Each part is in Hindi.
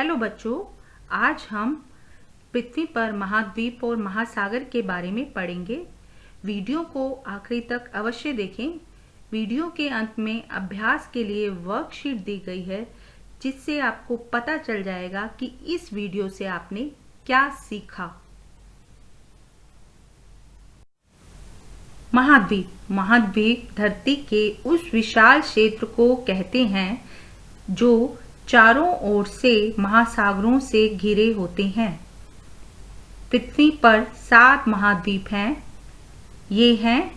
हेलो बच्चों, आज हम पृथ्वी पर महाद्वीप और महासागर के बारे में पढ़ेंगे। वीडियो को आखिरी तक अवश्य देखें। वीडियो के अंत में अभ्यास के लिए वर्कशीट दी गई है, जिससे आपको पता चल जाएगा कि इस वीडियो से आपने क्या सीखा। महाद्वीप धरती के उस विशाल क्षेत्र को कहते हैं जो चारों ओर से महासागरों से घिरे होते हैं। पृथ्वी पर 7 महाद्वीप हैं। ये हैं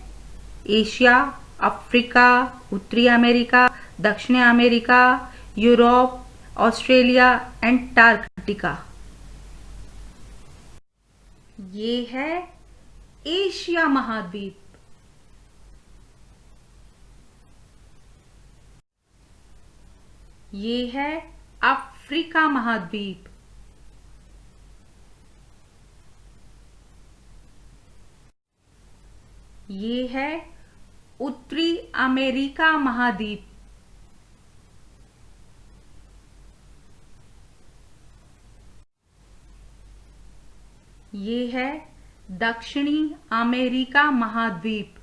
एशिया, अफ्रीका, उत्तरी अमेरिका, दक्षिण अमेरिका, यूरोप, ऑस्ट्रेलिया, एंटार्कटिका। ये है एशिया महाद्वीप। ये है अफ्रीका महाद्वीप। ये है उत्तरी अमेरिका महाद्वीप। ये है दक्षिणी अमेरिका महाद्वीप।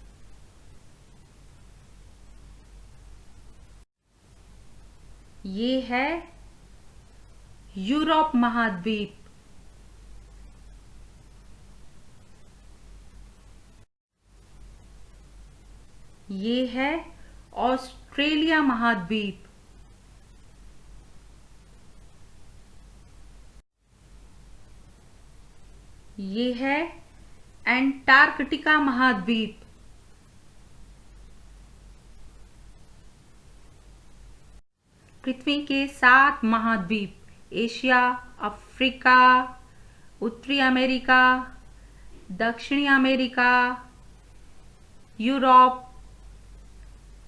ये है यूरोप महाद्वीप। ये है ऑस्ट्रेलिया महाद्वीप। ये है एंटार्कटिका महाद्वीप। पृथ्वी के 7 महाद्वीप एशिया, अफ्रीका, उत्तरी अमेरिका, दक्षिणी America, Europe,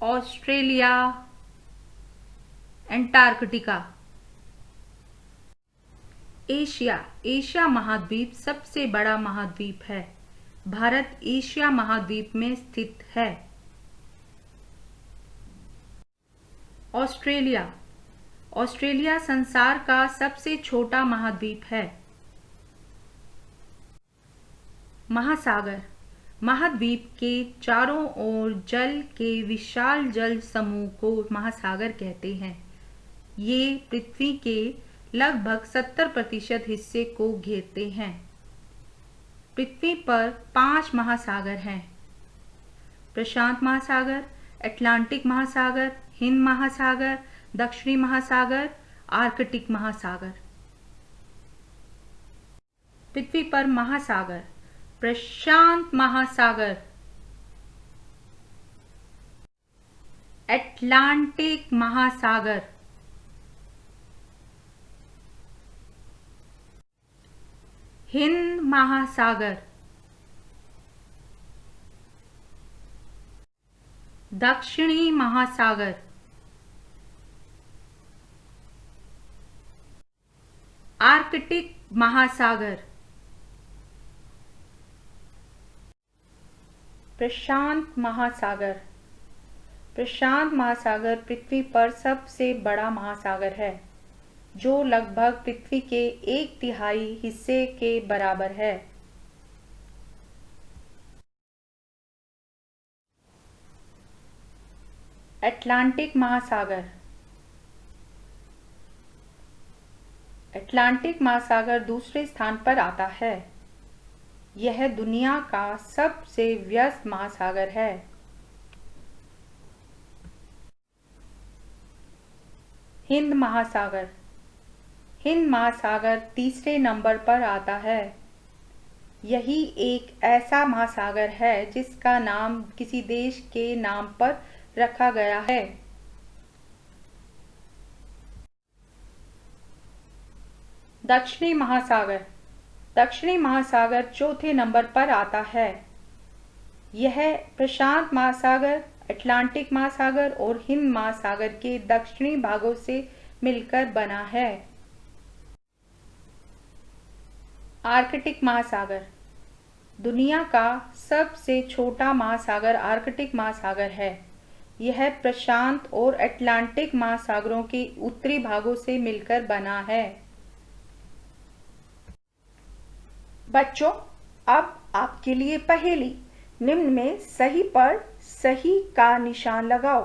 Australia, Antarctica. Asia महाद्वीप सबसे बड़ा महाद्वीप है। भारत एशिया महाद्वीप में स्थित है। ऑस्ट्रेलिया संसार का सबसे छोटा महाद्वीप है। महाद्वीप के चारों ओर जल के विशाल जल समूह को महासागर कहते हैं। ये पृथ्वी के लगभग 70% हिस्से को घेरते हैं। पृथ्वी पर 5 महासागर हैं: प्रशांत महासागर, अटलांटिक महासागर, हिंद महासागर, दक्षिणी महासागर, आर्कटिक महासागर। पृथ्वी पर महासागर: प्रशांत महासागर, अटलांटिक महासागर, हिंद महासागर, दक्षिणी महासागर, आर्कटिक महासागर। प्रशांत महासागर पृथ्वी पर सबसे बड़ा महासागर है, जो लगभग पृथ्वी के 1/3 हिस्से के बराबर है। अटलांटिक महासागर दूसरे स्थान पर आता है। यह दुनिया का सबसे व्यस्त महासागर है। हिंद महासागर तीसरे नंबर पर आता है। यही एक ऐसा महासागर है जिसका नाम किसी देश के नाम पर रखा गया है। दक्षिणी महासागर चौथे नंबर पर आता है। यह प्रशांत महासागर, अटलांटिक महासागर और हिंद महासागर के दक्षिणी भागों से मिलकर बना है। आर्कटिक महासागर दुनिया का सबसे छोटा महासागर आर्कटिक महासागर है। यह प्रशांत और अटलांटिक महासागरों के उत्तरी भागों से मिलकर बना है। बच्चों, अब आपके लिए पहेली। निम्न में सही पर सही का निशान लगाओ।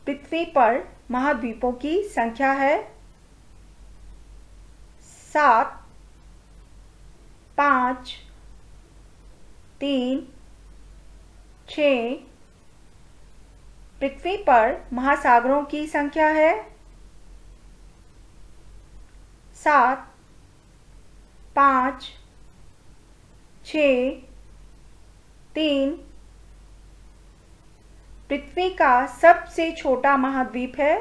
पृथ्वी पर महाद्वीपों की संख्या है 7, 5, 3, 6। पृथ्वी पर महासागरों की संख्या है 7, 5, 6, 3। पृथ्वी का सबसे छोटा महाद्वीप है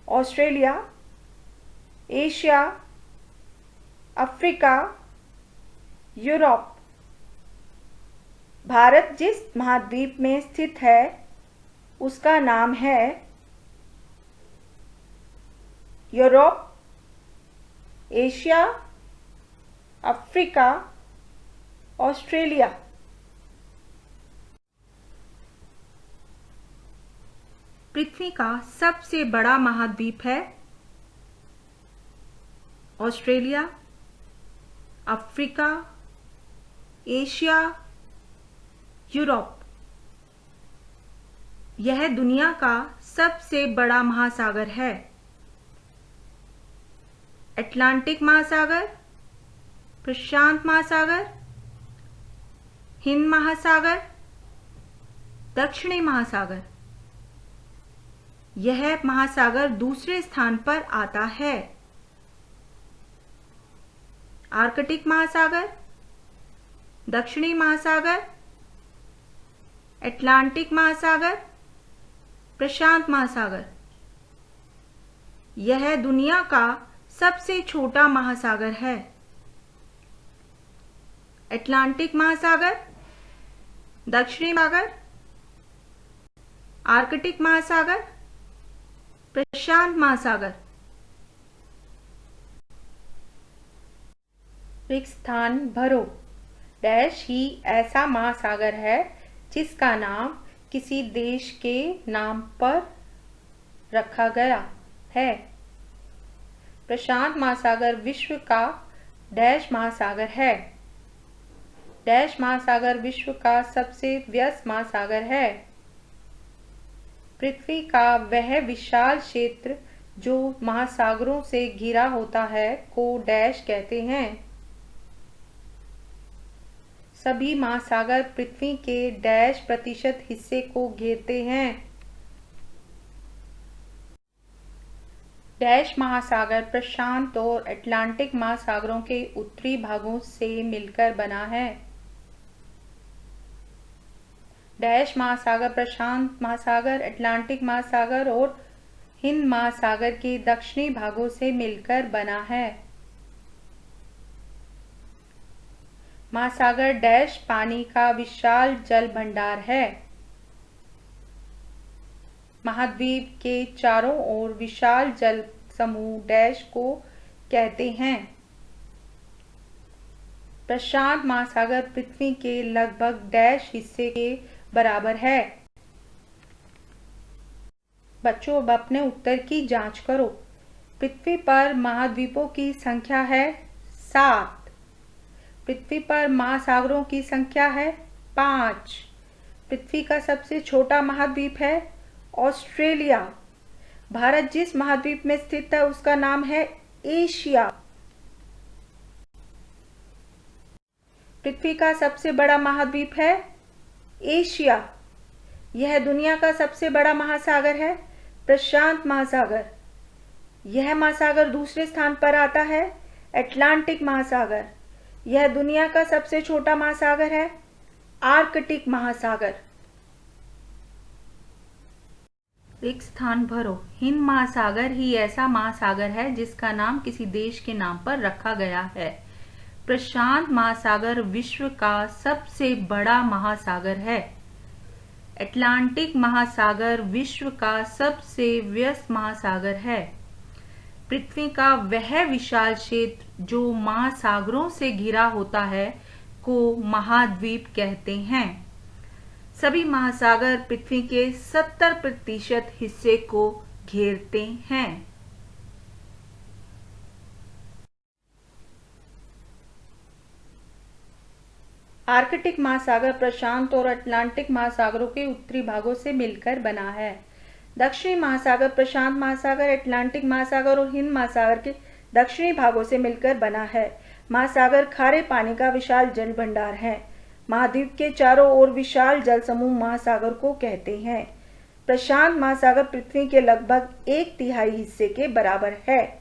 Australia, Asia, Africa, Europe. Bharat जिस महाद्वीप में स्थित है उसका नाम है यूरोप, एशिया, अफ्रीका, ऑस्ट्रेलिया। पृथ्वी का सबसे बड़ा महाद्वीप है ऑस्ट्रेलिया, अफ्रीका, एशिया, यूरोप। यह दुनिया का सबसे बड़ा महासागर है। अटलांटिक महासागर, प्रशांत महासागर, हिंद महासागर, दक्षिणी महासागर। यह महासागर दूसरे स्थान पर आता है। आर्कटिक महासागर, दक्षिणी महासागर, अटलांटिक महासागर, प्रशांत महासागर। यह दुनिया का सबसे छोटा महासागर है। अटलांटिक महासागर, दक्षिणी महासागर, आर्कटिक महासागर, प्रशांत महासागर। रिक्त स्थान भरो। डैश ही ऐसा महासागर है जिसका नाम किसी देश के नाम पर रखा गया है। प्रशांत महासागर विश्व का डैश महासागर है। डैश महासागर विश्व का सबसे व्यस्त महासागर है। पृथ्वी का वह विशाल क्षेत्र जो महासागरों से घिरा होता है को डैश कहते हैं। सभी महासागर पृथ्वी के डैश प्रतिशत हिस्से को घेरते हैं। डैश महासागर प्रशांत और अटलांटिक महासागरों के उत्तरी भागों से मिलकर बना है। डैश महासागर प्रशांत महासागर, अटलांटिक महासागर और हिंद महासागर के दक्षिणी भागों से मिलकर बना है। महासागर डैश पानी का विशाल जल भंडार है। महाद्वीप के चारों ओर विशाल जल समूह डैश को कहते हैं। प्रशांत महासागर पृथ्वी के लगभग डैश हिस्से के बराबर है। बच्चों, अब अपने उत्तर की जांच करो। पृथ्वी पर महाद्वीपों की संख्या है 7। पृथ्वी पर महासागरों की संख्या है 5। पृथ्वी का सबसे छोटा महाद्वीप है ऑस्ट्रेलिया। भारत जिस महाद्वीप में स्थित है उसका नाम है एशिया। पृथ्वी का सबसे बड़ा महाद्वीप है एशिया। यह दुनिया का सबसे बड़ा महासागर है प्रशांत महासागर। यह महासागर दूसरे स्थान पर आता है अटलांटिक महासागर। यह दुनिया का सबसे छोटा महासागर है आर्कटिक महासागर। एक स्थान भरो। हिंद महासागर ही ऐसा महासागर है जिसका नाम किसी देश के नाम पर रखा गया है। प्रशांत महासागर विश्व का सबसे बड़ा महासागर है। अटलांटिक महासागर विश्व का सबसे व्यस्त महासागर है। पृथ्वी का वह विशाल क्षेत्र जो महासागरों से घिरा होता है को महाद्वीप कहते हैं। सभी महासागर पृथ्वी के 70% हिस्से को घेरते हैं। आर्कटिक महासागर प्रशांत और अटलांटिक महासागरों के उत्तरी भागों से मिलकर बना है। दक्षिणी महासागर प्रशांत महासागर, अटलांटिक महासागर और हिंद महासागर के दक्षिणी भागों से मिलकर बना है। महासागर खारे पानी का विशाल जल भंडार है। महाद्वीप के चारों ओर विशाल जल समूह महासागर को कहते हैं। प्रशांत महासागर पृथ्वी के लगभग 1/3 हिस्से के बराबर है।